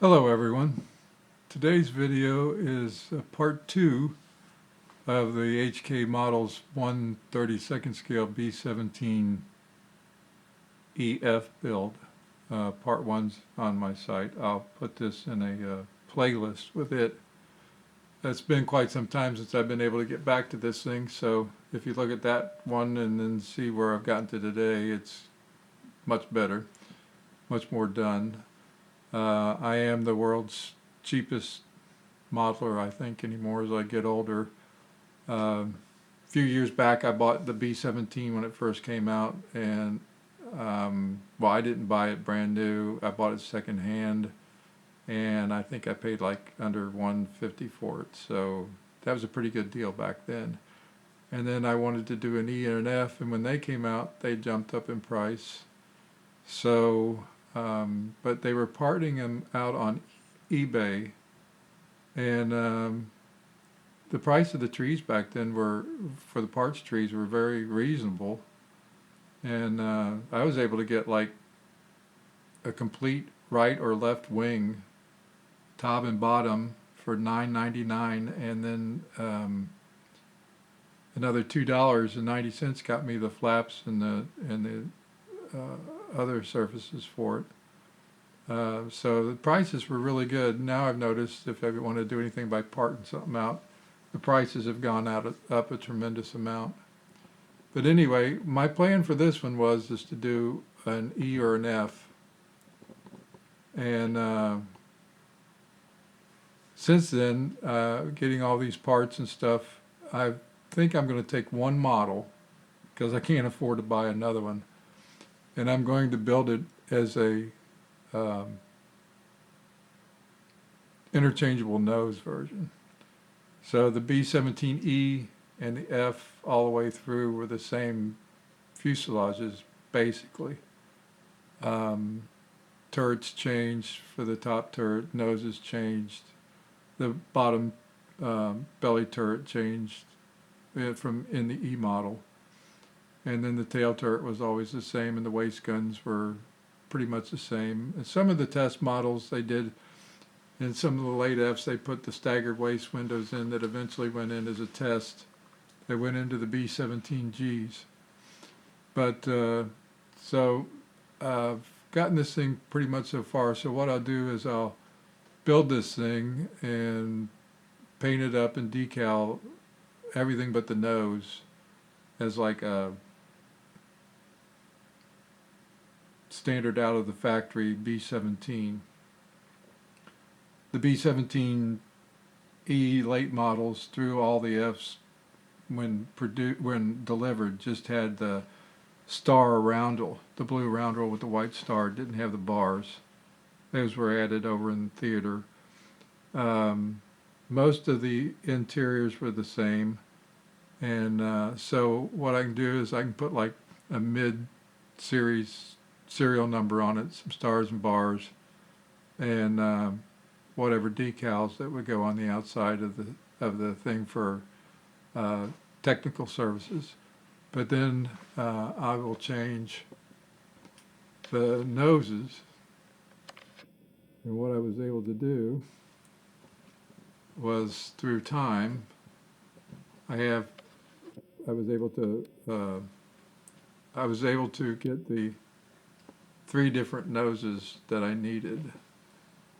Hello everyone. Today's video is part 2 of the HK Models 1/32 scale B-17 EF build. Part 1's on my site. I'll put this in a playlist with it. It's been quite some time since I've been able to get back to this thing, so if you look at that one and then see where I've gotten to today, it's much better, much more done. I am the world's cheapest modeler, I think, anymore as I get older. A few years back I bought the B-17 when it first came out, and well, I didn't buy it brand new. I bought it second hand, and I think I paid like under $150 for it, so that was a pretty good deal back then. And then I wanted to do an E and an F, and when they came out they jumped up in price. So but they were parting them out on eBay, and the price of the trees back then were, for the parts trees, were very reasonable, and I was able to get like a complete right or left wing, top and bottom, for $9.99, and then another $2.90 got me the flaps and the other surfaces for it. So the prices were really good. Now I've noticed if I want to do anything by parting something out, the prices have gone up a tremendous amount. But anyway, my plan for this one was just to do an E or an F. And since then, getting all these parts and stuff, I think I'm going to take one model, because I can't afford to buy another one, and I'm going to build it as a interchangeable nose version. So the B-17E and the F all the way through were the same fuselages, basically. Turrets changed for the top turret, noses changed, the bottom belly turret changed from in the E model, and then the tail turret was always the same, and the waist guns were pretty much the same. And some of the test models they did, in some of the late Fs, they put the staggered waist windows in that eventually went in as a test. They went into the B-17Gs. But so I've gotten this thing pretty much so far. So what I'll do is I'll build this thing and paint it up and decal everything but the nose as like a standard out of the factory B-17. The B-17E late models through all the Fs when delivered just had the star roundel, the blue roundel with the white star, didn't have the bars. Those were added over in the theater. Most of the interiors were the same, and so what I can do is I can put like a mid-series serial number on it, some stars and bars, and whatever decals that would go on the outside of the thing for technical services. But then I will change the noses, and what I was able to do was, through time, I was able to get the 3 different noses that I needed.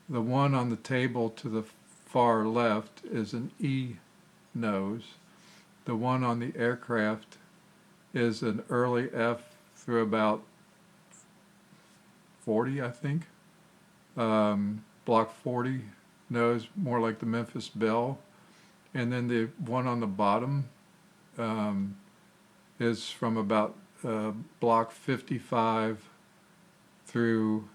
The one on the table to the far left is an E nose. The one on the aircraft is an early F through about 40, I think. Block 40 nose, more like the Memphis Belle. And then the one on the bottom is from about block 55 through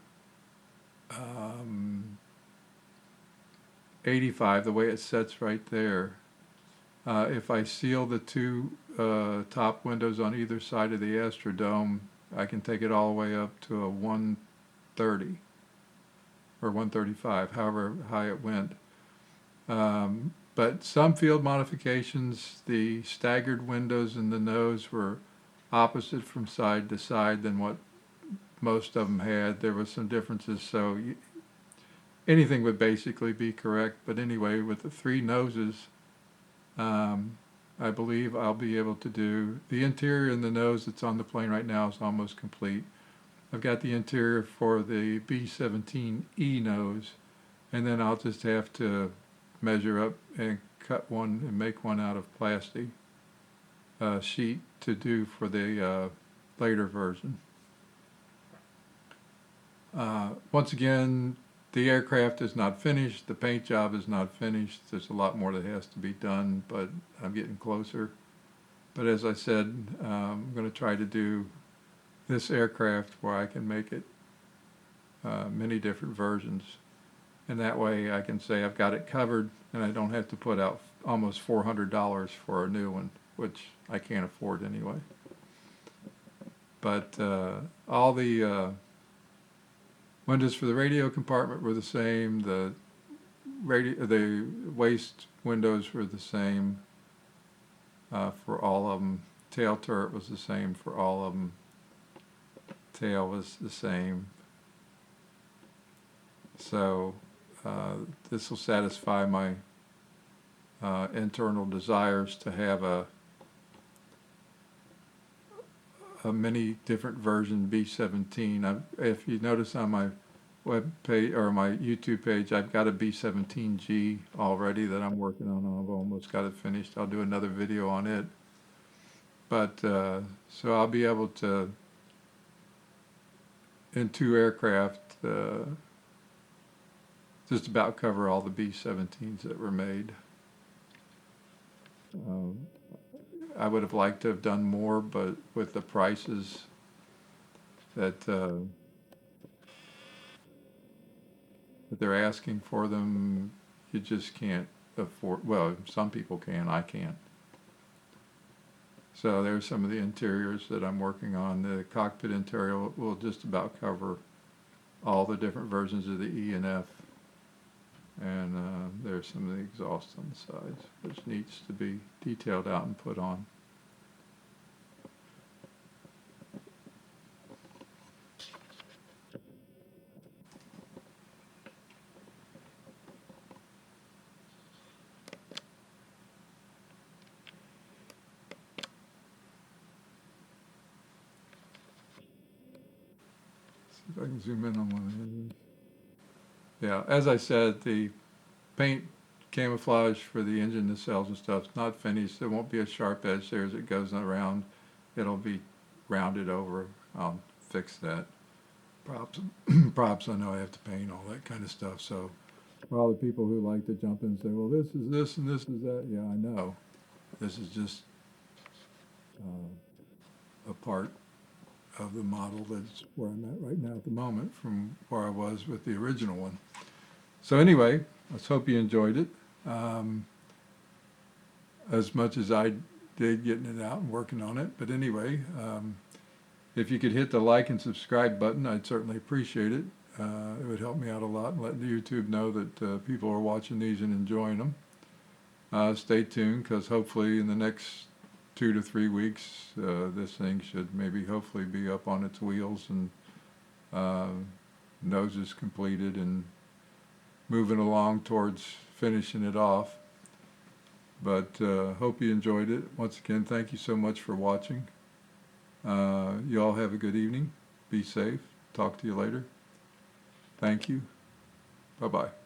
85, the way it sets right there. If I seal the 2 top windows on either side of the Astrodome, I can take it all the way up to a 130 or 135, however high it went. But some field modifications, the staggered windows in the nose were opposite from side to side than what most of them had. There were some differences, so anything would basically be correct. But anyway, with the three noses, I believe I'll be able to do the interior and the nose that's on the plane right now is almost complete. I've got the interior for the B-17E nose, and then I'll just have to measure up and cut one and make one out of plastic sheet to do for the later version. Once again, the aircraft is not finished, the paint job is not finished, there's a lot more that has to be done, but I'm getting closer. But as I said, I'm going to try to do this aircraft where I can make it many different versions, and that way I can say I've got it covered and I don't have to put out almost $400 for a new one, which I can't afford anyway. But all the windows for the radio compartment were the same. The waist windows were the same for all of them. Tail turret was the same for all of them. Tail was the same. So this will satisfy my internal desires to have a many different version B-17. If you notice on my web page or my YouTube page, I've got a B-17G already that I'm working on. I've almost got it finished. I'll do another video on it. But so I'll be able to, in two aircraft, just about cover all the B-17s that were made. I would have liked to have done more, but with the prices that they're asking for them, you just can't afford. Well, some people can, I can't. So there's some of the interiors that I'm working on. The cockpit interior will just about cover all the different versions of the E and F. And there's some of the exhaust on the sides, which needs to be detailed out and put on. See if I can zoom in on one of these. Yeah, as I said, the paint camouflage for the engine nacelles and stuff is not finished. There won't be a sharp edge there as it goes around. It'll be rounded over. I'll fix that. Props, I know I have to paint all that kind of stuff. So for all the people who like to jump in and say, well, this is this and this is that, yeah, I know. This is just a part of the model that's where I'm at right now at the moment from where I was with the original one. So anyway, let's hope you enjoyed it as much as I did getting it out and working on it. But anyway, if you could hit the like and subscribe button, I'd certainly appreciate it. It would help me out a lot and let YouTube know that people are watching these and enjoying them. Stay tuned, because hopefully in the next 2 to 3 weeks, this thing should maybe hopefully be up on its wheels and nose is completed and moving along towards finishing it off. But hope you enjoyed it. Once again, thank you so much for watching. You all have a good evening. Be safe. Talk to you later. Thank you. Bye-bye.